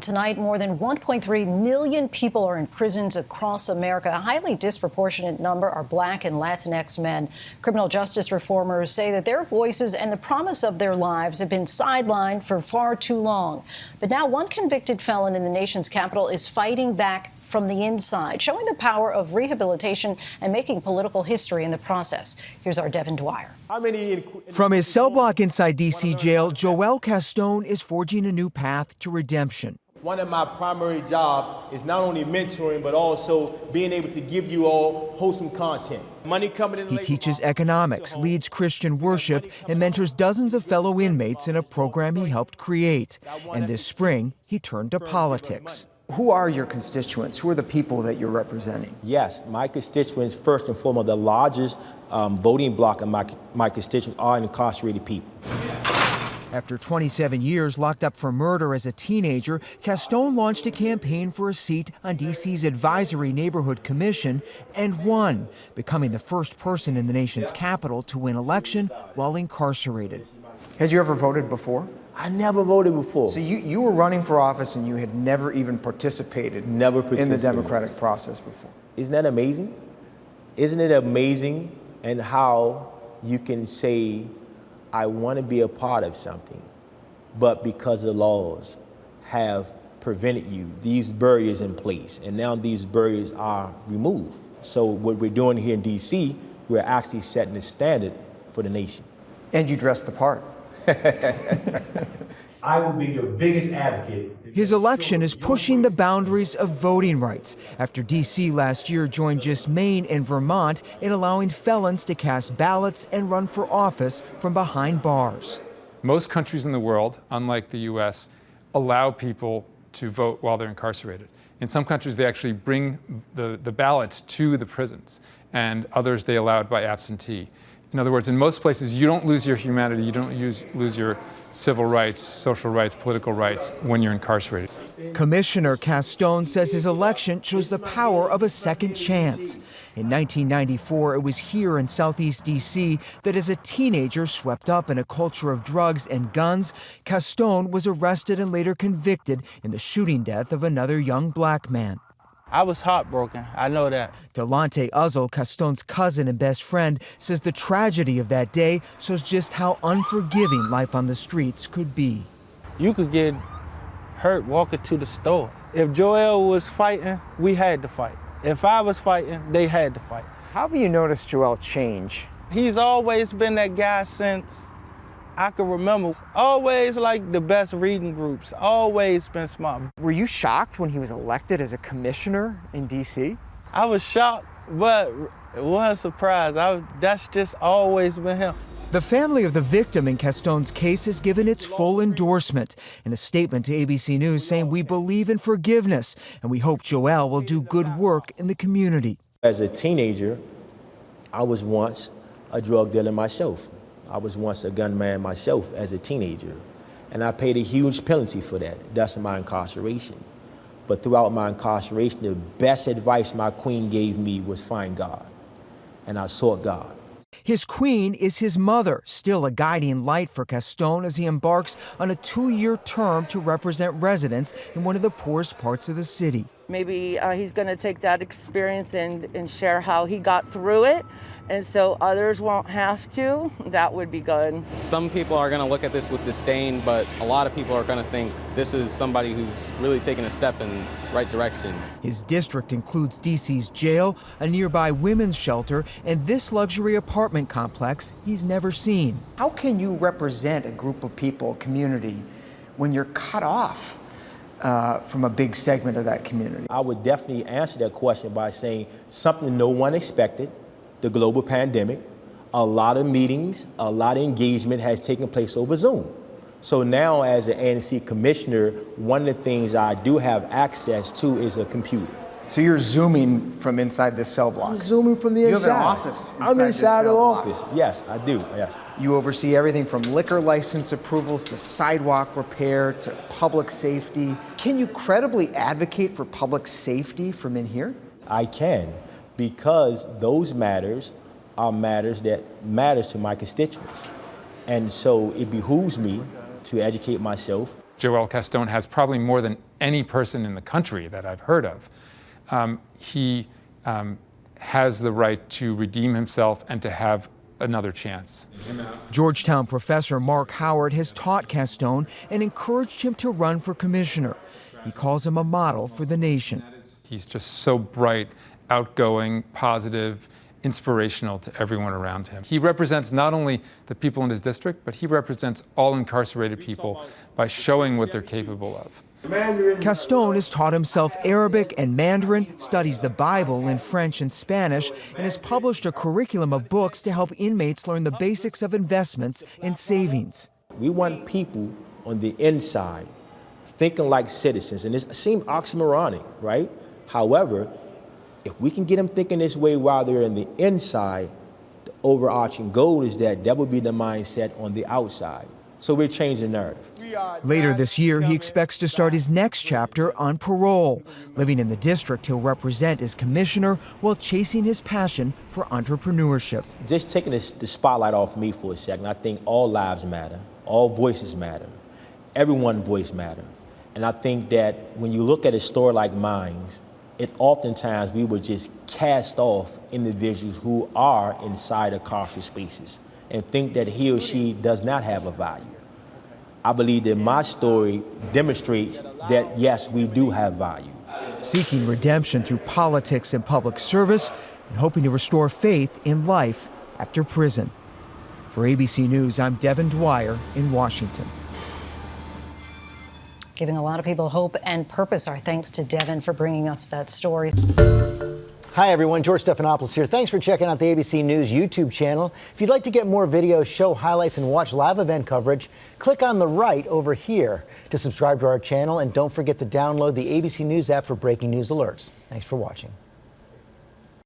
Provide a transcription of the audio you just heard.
Tonight, more than 1.3 million people are in prisons across America. A highly disproportionate number are Black and Latinx men. Criminal justice reformers say that their voices and the promise of their lives have been sidelined for far too long. But now one convicted felon in the nation's capital is fighting back from the inside, showing the power of rehabilitation and making political history in the process. Here's our Devin Dwyer. From his cell block inside D.C. jail, Joel Caston is forging a new path to redemption. One of my primary jobs is not only mentoring, but also being able to give you all wholesome content. Money coming in. He teaches economics, leads Christian worship, and mentors dozens of fellow inmates in a program he helped create. And this spring, he turned to politics. Who are your constituents? Who are the people that you're representing? Yes, my constituents, first and foremost, the largest voting bloc of my constituents are incarcerated people. After 27 years locked up for murder as a teenager, Caston launched a campaign for a seat on D.C.'s Advisory Neighborhood Commission and won, becoming the first person in the nation's capital to win election while incarcerated. Had you ever voted before? I never voted before. So you were running for office and you had never even participated in the democratic process before. Isn't that amazing? Isn't it amazing and how you can say, I want to be a part of something, but because the laws have prevented you, these barriers in place, and now these barriers are removed. So what we're doing here in D.C., we're actually setting the standard for the nation. And you dressed the part. I will be your biggest advocate. His election is pushing the boundaries of voting rights after D.C. last year joined just Maine and Vermont in allowing felons to cast ballots and run for office from behind bars. Most countries in the world, unlike the U.S., allow people to vote while they're incarcerated. In some countries, they actually bring the ballots to the prisons, and others they allow it by absentee. In other words, in most places, you don't lose your humanity, you don't lose your civil rights, social rights, political rights when you're incarcerated. Commissioner Caston says his election shows the power of a second chance. In 1994, it was here in Southeast D.C. that as a teenager swept up in a culture of drugs and guns, Caston was arrested and later convicted in the shooting death of another young Black man. I was heartbroken, I know that. Delonte Uzzle, Caston's cousin and best friend, says the tragedy of that day shows just how unforgiving life on the streets could be. You could get hurt walking to the store. If Joel was fighting, we had to fight. If I was fighting, they had to fight. How have you noticed Joel change? He's always been that guy since I can remember. Always like the best reading groups, always been smart. Were you shocked when he was elected as a commissioner in D.C.? I was shocked, but it wasn't a surprise. That's just always been him. The family of the victim in Caston's case has given its full endorsement in a statement to ABC News saying, "We believe in forgiveness and we hope Joel will do good work in the community." As a teenager, I was once a drug dealer myself. I was once a gunman myself as a teenager, and I paid a huge penalty for that. That's my incarceration. But throughout my incarceration, the best advice my queen gave me was find God, and I sought God. His queen is his mother, still a guiding light for Caston as he embarks on a 2-year term to represent residents in one of the poorest parts of the city. Maybe he's going to take that experience and share how he got through it, and so others won't have to. That would be good. Some people are going to look at this with disdain, but a lot of people are going to think this is somebody who's really taking a step in the right direction. His district includes D.C.'s jail, a nearby women's shelter, and this luxury apartment complex he's never seen. How can you represent a group of people, a community, when you're cut off from a big segment of that community? I would definitely answer that question by saying something no one expected, the global pandemic. A lot of meetings, a lot of engagement has taken place over Zoom. So now as an ANC commissioner, one of the things I do have access to is a computer. So you're Zooming from inside this cell block? I'm Zooming from the inside. You have an office inside I'm inside the block. office. Yes, I do, yes. You oversee everything from liquor license approvals to sidewalk repair to public safety. Can you credibly advocate for public safety from in here? I can, because those matters are matters that matters to my constituents. And so it behooves me to educate myself Joel Caston has probably more than any person in the country that I've heard of. He has the right to redeem himself and to have another chance. Georgetown professor Mark Howard has taught Caston and encouraged him to run for commissioner. He calls him a model for the nation. He's just so bright, outgoing, positive, inspirational to everyone around him. He represents not only the people in his district, but he represents all incarcerated people by showing what they're capable of. Caston has taught himself Arabic and Mandarin, studies the Bible in French and Spanish, and has published a curriculum of books to help inmates learn the basics of investments and savings. We want people on the inside thinking like citizens, and it seems oxymoronic, right? However, if we can get them thinking this way while they're in the inside, the overarching goal is that will be the mindset on the outside. So we're changing the narrative. Later this year, he expects to start his next chapter on parole. Living in the district he'll represent as commissioner while chasing his passion for entrepreneurship. Just taking the spotlight off me for a second, I think all lives matter, all voices matter, everyone's voice matters. And I think that when you look at a story like mine, oftentimes we would just cast off individuals who are inside of carceral spaces and think that he or she does not have a value. I believe that my story demonstrates that, yes, we do have value. Seeking redemption through politics and public service and hoping to restore faith in life after prison. For ABC News, I'm Devin Dwyer in Washington. Giving a lot of people hope and purpose. Our thanks to Devin for bringing us that story. Hi, everyone. George Stephanopoulos here. Thanks for checking out the ABC News YouTube channel. If you'd like to get more videos, show highlights, and watch live event coverage, click on the right over here to subscribe to our channel. And don't forget to download the ABC News app for breaking news alerts. Thanks for watching.